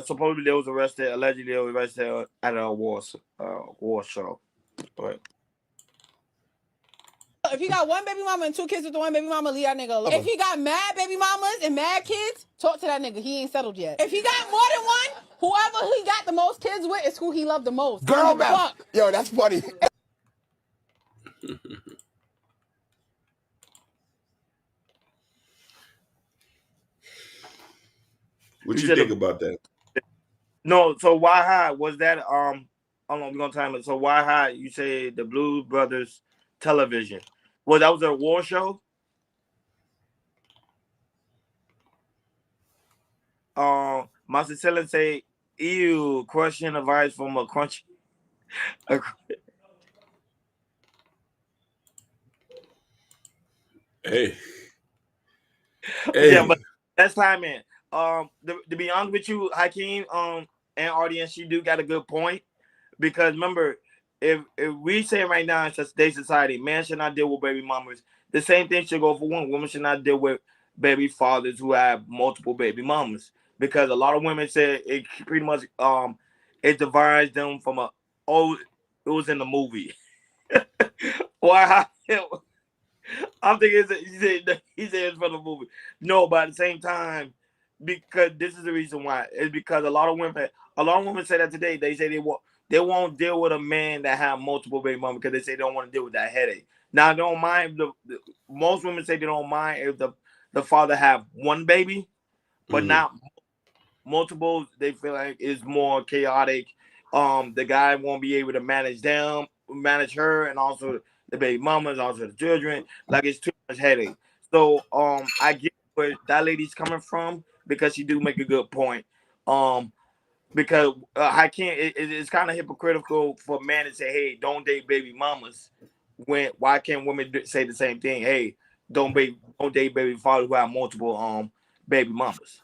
supposedly they was arrested. Allegedly they was arrested at a war show. But If he got one baby mama and 2 kids with the one baby mama, leave that nigga alone. If he got mad baby mamas and mad kids, talk to that nigga. He ain't settled yet. If he got more than one, whoever he got the most kids with is who he loved the most. Girl math. Fuck. Yo, that's funny. What you think about that? No, so why high was that? How long we gonna time it? So why high? You say the Blues Brothers television? Well, that was a war show. Master Selen say, "Ew, crushing advice from a crunchy." Hey, Yeah, but that's time in. To be honest with you, Hakeem, and audience, you do got a good point because remember, if we say right now in today's society, man should not deal with baby mamas. The same thing should go for women. Women should not deal with baby fathers who have multiple baby mamas because a lot of women say it pretty much it divides them from a it was in the movie. Why? I'm thinking he said it's from the movie. No, but at the same time, because this is the reason why. It's because a lot of women say that today. They say they won't deal with a man that have multiple baby mamas because they say they don't want to deal with that headache. Now, they don't mind most women say they don't mind if the father have one baby, but not multiple. They feel like it's more chaotic. The guy won't be able to manage her, and also the baby mamas, also the children. Like it's too much headache. So I get where that lady's coming from because she do make a good point. Um, because I can't. It's kind of hypocritical for a man to say, "Hey, don't date baby mamas." When why can't women say the same thing? Hey, don't date baby fathers who have multiple baby mamas.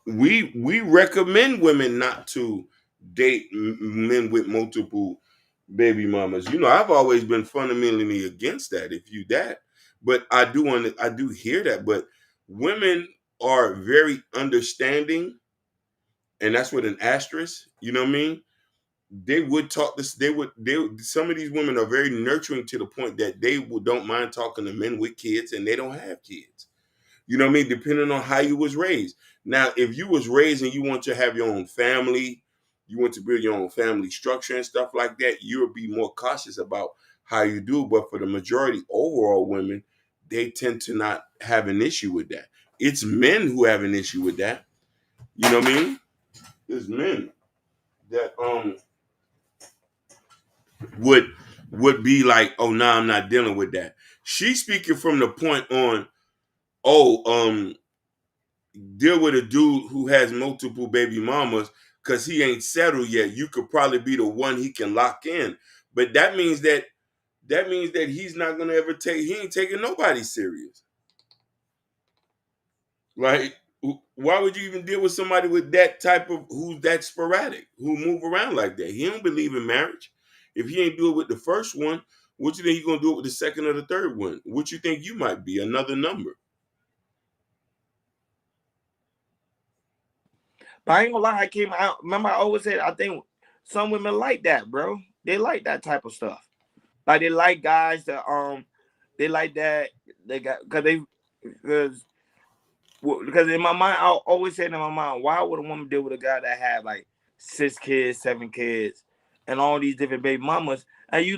We recommend women not to date men with multiple baby mamas. You know, I've always been fundamentally against that. If you that, but I do hear that. But women are very understanding, and that's with an asterisk. You know what I mean? They would talk this. Some of these women are very nurturing to the point that don't mind talking to men with kids, and they don't have kids. You know what I mean? Depending on how you was raised. Now, if you was raised and you want to have your own family, you want to build your own family structure and stuff like that, you'll be more cautious about how you do. But for the majority overall women, they tend to not have an issue with that. It's men who have an issue with that. You know what I mean? It's men that would be like, oh no, I'm not dealing with that. She's speaking from the point on, oh, deal with a dude who has multiple baby mamas because he ain't settled yet. You could probably be the one he can lock in. But that means that he's not gonna ever he ain't taking nobody serious. Like, why would you even deal with somebody with that type of who's that sporadic, who move around like that? He don't believe in marriage. If he ain't do it with the first one, what you think he gonna do it with the second or the third one? What you think you might be? Another number. But I ain't gonna lie, I came out. Remember, I always said I think some women like that, bro. They like that type of stuff. Like they like guys that they like that they got because in my mind I always said in my mind, why would a woman deal with a guy that had like 6 kids, 7 kids, and all these different baby mamas, and you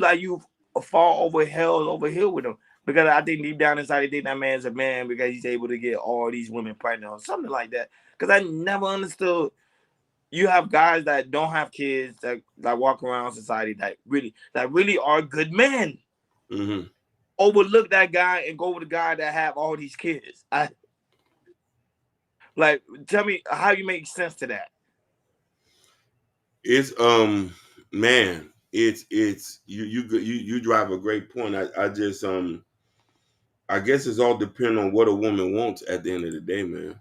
fall over hill with them because I think deep down inside they think that man's a man because he's able to get all these women pregnant or something like that. Because I never understood you have guys that don't have kids that walk around society that really are good men. Mm-hmm. Overlook that guy and go with the guy that have all these kids. I like tell me how you make sense to that. It's man, it's you drive a great point. I just I guess it's all depending on what a woman wants at the end of the day, man.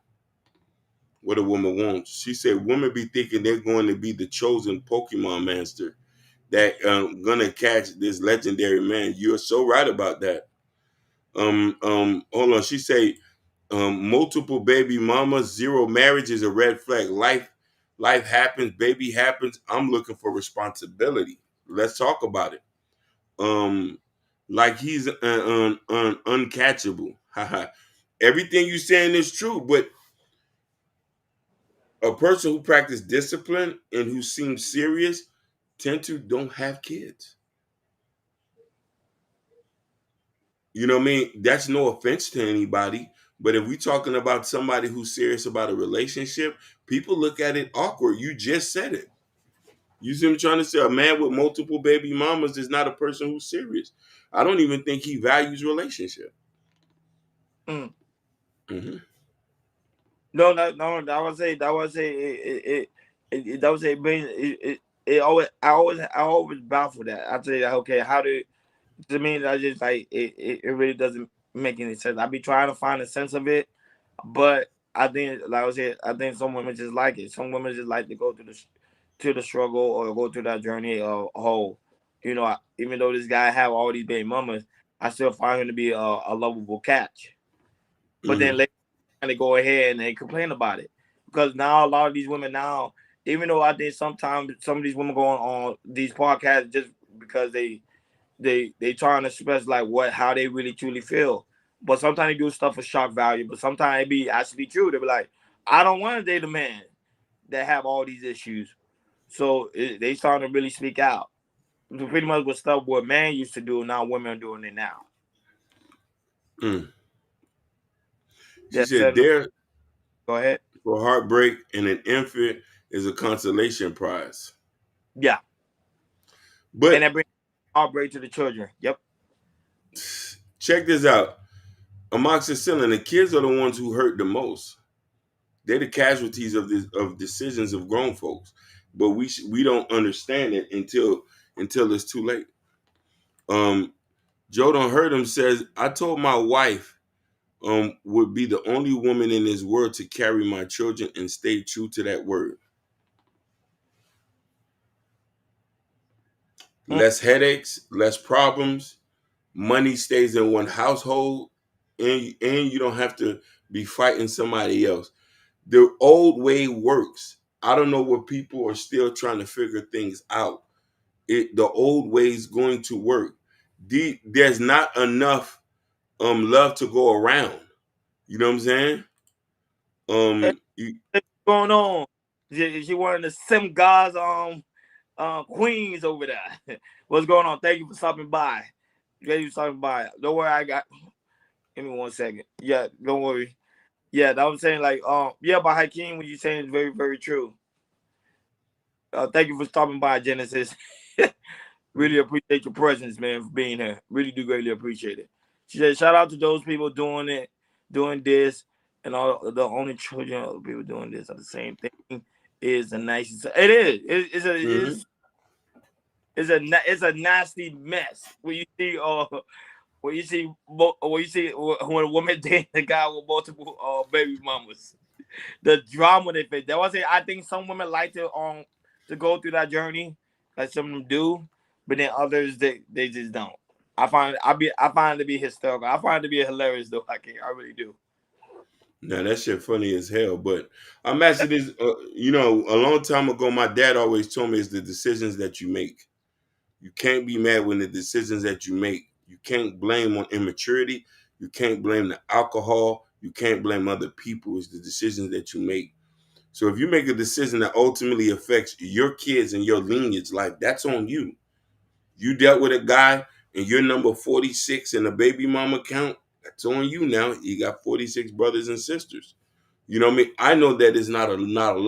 What a woman wants. She said women be thinking they're going to be the chosen Pokemon master that gonna catch this legendary man. You're so right about that. Hold on. She say Multiple baby mamas, zero marriage is a red flag. Life happens, baby happens. I'm looking for responsibility. Let's talk about it. Um, like he's uncatchable. Haha. Everything you saying is true, but a person who practice discipline and who seems serious tend to don't have kids. You know what I mean? That's no offense to anybody. But if we're talking about somebody who's serious about a relationship, people look at it awkward. You just said it. You see what I'm trying to say? A man with multiple baby mamas is not a person who's serious. I don't even think he values relationship. Mm. Mm-hmm. No, no, that was a that was a being it always I always baffle that. I say that okay, how do to me I just like it really doesn't make any sense. I be trying to find a sense of it, but I think like I said, I think some women just like it. Some women just like to go through the struggle or go through that journey of whole. Even though this guy have all these baby mamas, I still find him to be a lovable catch. But then Mm-hmm. later they go ahead and they complain about it because now a lot of these women now, even though I think sometimes some of these women go on these podcasts just because they trying to express like what how they really truly feel. But sometimes they do stuff for shock value. But sometimes it be actually true. They be like, I don't want to date a man that have all these issues. So they starting to really speak out. Pretty much what stuff what man used to do, now women are doing it now. Mm. She They're said, setting. "There Go ahead. for heartbreak and an infant is a consolation prize." Yeah, and But that brings heartbreak to the children. Yep. check this out. Amoxicillin, the kids are the ones who hurt the most. They're the casualties of decisions of grown folks, but we don't understand it until it's too late. Um, Joe Don't Hurt Him says, "I told my wife would be the only woman in this world to carry my children and stay true to that word. Mm. Less headaches, less problems. Money stays in one household, and you don't have to be fighting somebody else. The old way works. I don't know what people are still trying to figure things out. The old way is going to work. There's not enough love to go around. You know what I'm saying? Hey, You, what's going on? She one of the Sim guys, queens over there. What's going on? Thank you for stopping by. Thank you for stopping by. Don't worry, I got. Give me 1 second. Yeah, don't worry. Yeah, that was saying like, yeah, but Hakeem, what you saying is very, very true. Thank you for stopping by, Genesis. Really appreciate your presence, man, for being here. Really do greatly appreciate it. She said, shout out to those people doing it, doing this, and all the only children of people doing this are the same thing. Is a nice. It is. mhm. It's a nasty mess when you see when you see when a woman dating a guy with multiple baby mamas. The drama they face. That was it. I think some women like to go through that journey, like some of them do, but then others they just don't. I find it to be hysterical. I find it to be hilarious though. I really do. Now that shit funny as hell. But I'm asking this. A long time ago, my dad always told me it's the decisions that you make. You can't be mad when the decisions that you make. You can't blame on immaturity. You can't blame the alcohol. You can't blame other people. It's the decisions that you make. So if you make a decision that ultimately affects your kids and your lineage life, that's on you. You dealt with a guy and you're number 46 in the baby mama count. That's on you now. You got 46 brothers and sisters. You know what I mean? I know that it's not a lot of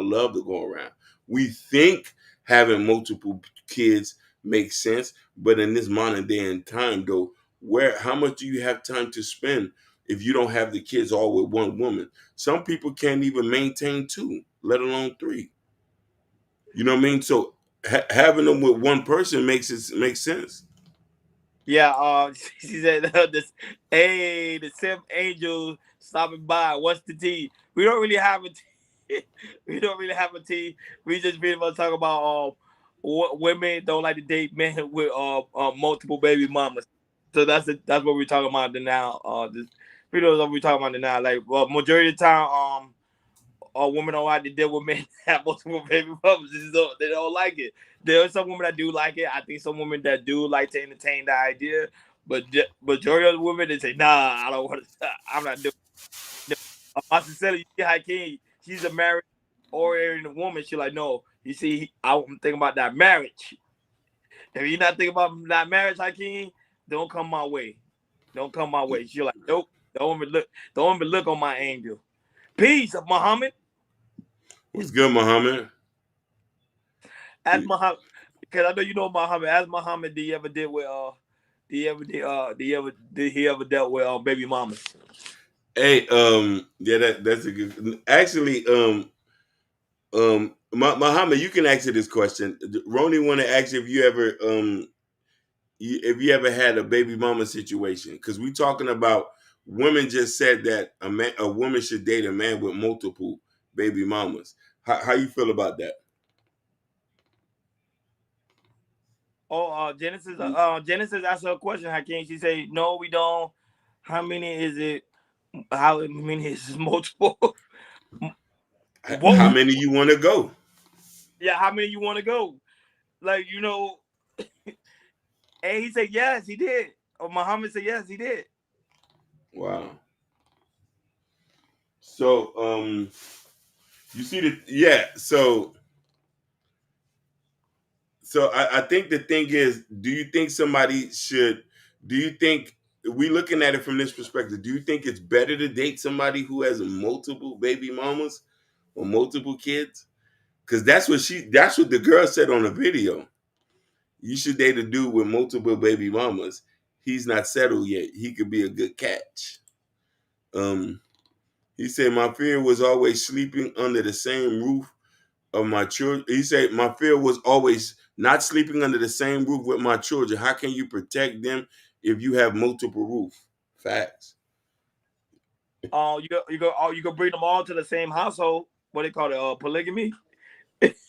love to go around. We think having multiple kids makes sense, but in this modern day and time, though, where how much do you have time to spend if you don't have the kids all with one woman? Some people can't even maintain two, let alone three. You know what I mean? So having them with one person makes sense. Yeah, she said this. Hey, the Sim Angel stopping by. What's the tea? We don't really have a tea. We don't really have a tea. We just pretty much talk about what women don't like to date men with multiple baby mamas. So that's what we're talking about now. This We know what we talking about now. Like, well, majority of the time, women don't like to deal with men that have multiple baby mothers. They don't like it. There are some women that do like it. I think some women that do like to entertain the idea. But the majority of the women, they say, "Nah, I don't want to. I'm not doing it." My sister, you see, Hakeem, she's a married oriented woman. She's like, "No, you see, I'm thinking about that marriage. If you're not thinking about that marriage, Hakeem, don't come my way. Don't come my way." She's like, "Nope, don't even look. Don't even look on my angel." Peace, Muhammad. What's good, Muhammad? As Muhammad, because I know you know Muhammad. As Muhammad, did he ever did with did he ever dealt with baby mamas? Hey, yeah, that's a good. Actually, Muhammad, you can answer this question. Roni want to ask you if you ever if you ever had a baby mama situation, because we talking about women just said that a woman should date a man with multiple baby mamas. How you feel about that? Oh, Genesis asked her a question. Hakeem, she say, "No, we don't. How many is it? How many is it multiple? How Whoa, many you want to go? yeah. How many you want to go? Like And he said yes, he did. Or Muhammad said yes, he did. Wow. So you see the yeah. I think the thing is, do you think somebody should? Do you think we looking at it from this perspective? Do you think it's better to date somebody who has multiple baby mamas or multiple kids? Because that's what the girl said on the video. You should date a dude with multiple baby mamas. He's not settled yet. He could be a good catch. Um, he said my fear was always sleeping under the same roof of my children. He said my fear was always not sleeping under the same roof with my children. How can you protect them if you have multiple roofs? Facts. You go bring them all to the same household. What they call it? Polygamy.